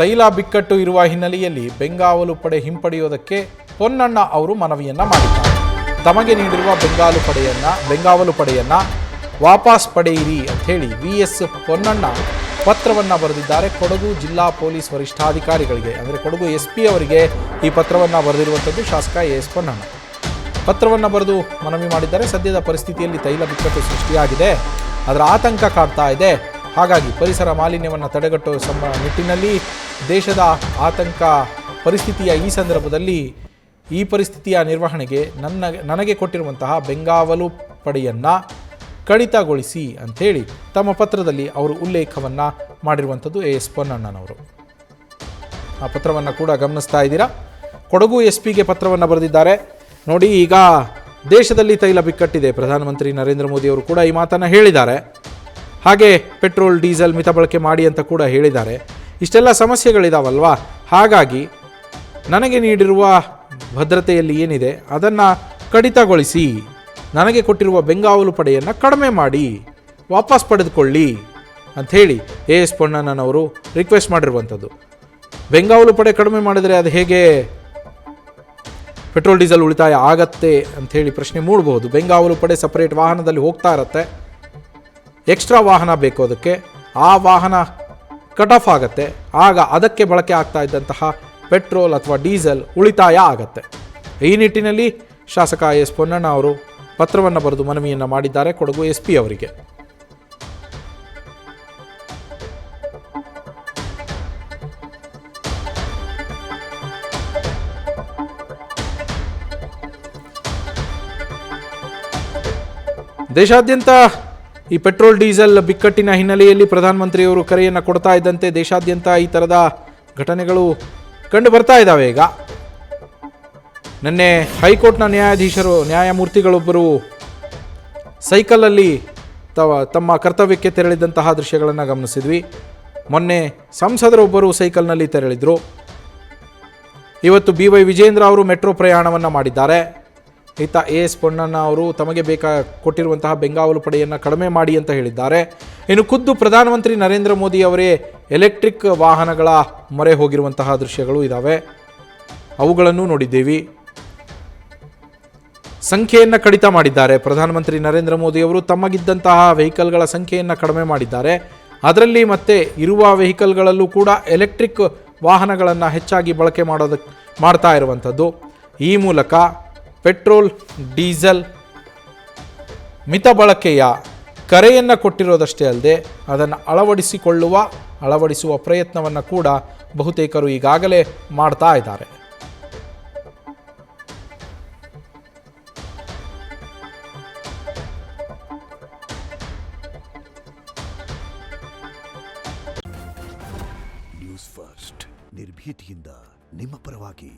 ತೈಲ ಬಿಕ್ಕಟ್ಟು ಇರುವ ಹಿನ್ನೆಲೆಯಲ್ಲಿ ಬೆಂಗಾವಲು ಪಡೆ ಹಿಂಪಡೆಯುವುದಕ್ಕೆ ಪೊನ್ನಣ್ಣ ಅವರು ಮನವಿಯನ್ನ ಮಾಡಿದ್ದಾರೆ. ತಮಗೆ ನೀಡಿರುವ ಬೆಂಗಾವಲು ಪಡೆಯನ್ನ ವಾಪಸ್ ಪಡೆಯಿರಿ ಅಂತ ಹೇಳಿ VS ಪೊನ್ನಣ್ಣ ಪತ್ರವನ್ನು ಬರೆದಿದ್ದಾರೆ. ಕೊಡಗು ಜಿಲ್ಲಾ ಪೊಲೀಸ್ ವರಿಷ್ಠಾಧಿಕಾರಿಗಳಿಗೆ ಅಂದರೆ ಕೊಡಗು SP ಅವರಿಗೆ ಈ ಪತ್ರವನ್ನು ಬರೆದಿರುವಂಥದ್ದು ಶಾಸಕ AS ಪೊನ್ನಣ್ಣ. ಪತ್ರವನ್ನು ಬರೆದು ಮನವಿ ಮಾಡಿದ್ದಾರೆ. ಸದ್ಯದ ಪರಿಸ್ಥಿತಿಯಲ್ಲಿ ತೈಲ ಬಿಕ್ಕಟ್ಟು ಸೃಷ್ಟಿಯಾಗಿದೆ, ಅದರ ಆತಂಕ ಕಾಡ್ತಾ ಇದೆ. ಹಾಗಾಗಿ ಪರಿಸರ ಮಾಲಿನ್ಯವನ್ನು ತಡೆಗಟ್ಟುವ ನಿಟ್ಟಿನಲ್ಲಿ ದೇಶದ ಆತಂಕ ಪರಿಸ್ಥಿತಿಯ ಈ ಸಂದರ್ಭದಲ್ಲಿ ಈ ಪರಿಸ್ಥಿತಿಯ ನಿರ್ವಹಣೆಗೆ ನನಗೆ ಕೊಟ್ಟಿರುವಂತಹ ಬೆಂಗಾವಲು ಪಡೆಯನ್ನು ಕಡಿತಗೊಳಿಸಿ ಅಂಥೇಳಿ ತಮ್ಮ ಪತ್ರದಲ್ಲಿ ಅವರು ಉಲ್ಲೇಖವನ್ನು ಮಾಡಿರುವಂಥದ್ದು AS ಪೊನ್ನಣ್ಣನವರು. ಆ ಪತ್ರವನ್ನು ಕೂಡ ಗಮನಿಸ್ತಾ ಇದ್ದೀರಾ. ಕೊಡಗು SPಗೆ ಪತ್ರವನ್ನು ಬರೆದಿದ್ದಾರೆ. ನೋಡಿ, ಈಗ ದೇಶದಲ್ಲಿ ತೈಲ ಬಿಕ್ಕಟ್ಟಿದೆ. ಪ್ರಧಾನಮಂತ್ರಿ ನರೇಂದ್ರ ಮೋದಿ ಅವರು ಕೂಡ ಈ ಮಾತನ್ನು ಹೇಳಿದ್ದಾರೆ. ಹಾಗೆ ಪೆಟ್ರೋಲ್ ಡೀಸೆಲ್ ಮಿತ ಬಳಕೆ ಮಾಡಿ ಅಂತ ಕೂಡ ಹೇಳಿದ್ದಾರೆ. ಇಷ್ಟೆಲ್ಲ ಸಮಸ್ಯೆಗಳಿದಾವಲ್ವಾ, ಹಾಗಾಗಿ ನನಗೆ ನೀಡಿರುವ ಭದ್ರತೆಯಲ್ಲಿ ಏನಿದೆ ಅದನ್ನು ಕಡಿತಗೊಳಿಸಿ, ನನಗೆ ಕೊಟ್ಟಿರುವ ಬೆಂಗಾವಲು ಪಡೆಯನ್ನು ಕಡಿಮೆ ಮಾಡಿ, ವಾಪಸ್ ಪಡೆದುಕೊಳ್ಳಿ ಅಂಥೇಳಿ AS ಪೊನ್ನಣ್ಣನವರು ರಿಕ್ವೆಸ್ಟ್ ಮಾಡಿರುವಂಥದ್ದು. ಬೆಂಗಾವಲು ಪಡೆ ಕಡಿಮೆ ಮಾಡಿದರೆ ಅದು ಹೇಗೆ ಪೆಟ್ರೋಲ್ ಡೀಸೆಲ್ ಉಳಿತಾಯ ಆಗತ್ತೆ ಅಂಥೇಳಿ ಪ್ರಶ್ನೆ ಮೂಡಬಹುದು. ಬೆಂಗಾವಲು ಪಡೆ ಸಪರೇಟ್ ವಾಹನದಲ್ಲಿ ಹೋಗ್ತಾ ಇರತ್ತೆ, ಎಕ್ಸ್ಟ್ರಾ ವಾಹನ ಬೇಕು ಅದಕ್ಕೆ, ಆ ವಾಹನ ಕಟ್ ಆಫ್ ಆಗುತ್ತೆ, ಆಗ ಅದಕ್ಕೆ ಬಳಕೆ ಆಗ್ತಾ ಇದ್ದಂತಹ ಪೆಟ್ರೋಲ್ ಅಥವಾ ಡೀಸೆಲ್ ಉಳಿತಾಯ ಆಗತ್ತೆ. ಈ ನಿಟ್ಟಿನಲ್ಲಿ ಶಾಸಕ AS ಪೊನ್ನಣ್ಣ ಅವರು ಪತ್ರವನ್ನು ಬರೆದು ಮನವಿಯನ್ನು ಮಾಡಿದ್ದಾರೆ ಕೊಡಗು SP ಅವರಿಗೆ. ದೇಶಾದ್ಯಂತ ಈ ಪೆಟ್ರೋಲ್ ಡೀಸೆಲ್ ಬಿಕ್ಕಟ್ಟಿನ ಹಿನ್ನೆಲೆಯಲ್ಲಿ ಪ್ರಧಾನಮಂತ್ರಿಯವರು ಕರೆಯನ್ನು ಕೊಡ್ತಾ ಇದ್ದಂತೆ ದೇಶಾದ್ಯಂತ ಈ ಥರದ ಘಟನೆಗಳು ಕಂಡು ಬರ್ತಾ ಇದ್ದಾವೆ. ಈಗ ನಿನ್ನೆ ಹೈಕೋರ್ಟ್ನ ನ್ಯಾಯಮೂರ್ತಿಗಳೊಬ್ಬರು ಸೈಕಲಲ್ಲಿ ತಮ್ಮ ಕರ್ತವ್ಯಕ್ಕೆ ತೆರಳಿದಂತಹ ದೃಶ್ಯಗಳನ್ನು ಗಮನಿಸಿದ್ವಿ. ಮೊನ್ನೆ ಸಂಸದರೊಬ್ಬರು ಸೈಕಲ್ನಲ್ಲಿ ತೆರಳಿದರು. ಇವತ್ತು BY ವಿಜೇಂದ್ರ ಅವರು ಮೆಟ್ರೋ ಪ್ರಯಾಣವನ್ನು ಮಾಡಿದ್ದಾರೆ. ಈತ AS ಪೊನ್ನಣ್ಣ ಅವರು ತಮಗೆ ಕೊಟ್ಟಿರುವಂತಹ ಬೆಂಗಾವಲು ಪಡೆಯನ್ನು ಕಡಿಮೆ ಮಾಡಿ ಅಂತ ಹೇಳಿದ್ದಾರೆ. ಇನ್ನು ಖುದ್ದು ಪ್ರಧಾನಮಂತ್ರಿ ನರೇಂದ್ರ ಮೋದಿ ಅವರೇ ಎಲೆಕ್ಟ್ರಿಕ್ ವಾಹನಗಳ ಮೊರೆ ಹೋಗಿರುವಂತಹ ದೃಶ್ಯಗಳು ಇದ್ದಾವೆ, ಅವುಗಳನ್ನು ನೋಡಿದ್ದೇವೆ. ಸಂಖ್ಯೆಯನ್ನು ಕಡಿತ ಮಾಡಿದ್ದಾರೆ. ಪ್ರಧಾನಮಂತ್ರಿ ನರೇಂದ್ರ ಮೋದಿ ಅವರು ತಮಗಿದ್ದಂತಹ ವೆಹಿಕಲ್ಗಳ ಸಂಖ್ಯೆಯನ್ನು ಕಡಿಮೆ ಮಾಡಿದ್ದಾರೆ. ಅದರಲ್ಲಿ ಮತ್ತೆ ಇರುವ ವೆಹಿಕಲ್ಗಳಲ್ಲೂ ಕೂಡ ಎಲೆಕ್ಟ್ರಿಕ್ ವಾಹನಗಳನ್ನು ಹೆಚ್ಚಾಗಿ ಬಳಕೆ ಮಾಡ್ತಾ ಇರುವಂಥದ್ದು. ಈ ಮೂಲಕ ಪೆಟ್ರೋಲ್ ಡೀಸೆಲ್ ಮಿತ ಬಳಕೆಯ ಕರೆಯನ್ನು ಕೊಟ್ಟಿರೋದಷ್ಟೇ ಅಲ್ಲದೆ ಅದನ್ನು ಅಳವಡಿಸುವ ಪ್ರಯತ್ನವನ್ನು ಕೂಡ ಬಹುತೇಕರು ಈಗಾಗಲೇ ಮಾಡ್ತಾ ಇದ್ದಾರೆ. ನ್ಯೂಸ್ ಫಸ್ಟ್ ನಿರ್ಭೀತಿಯಿಂದ ನಿಮ್ಮ ಪರವಾಗಿ.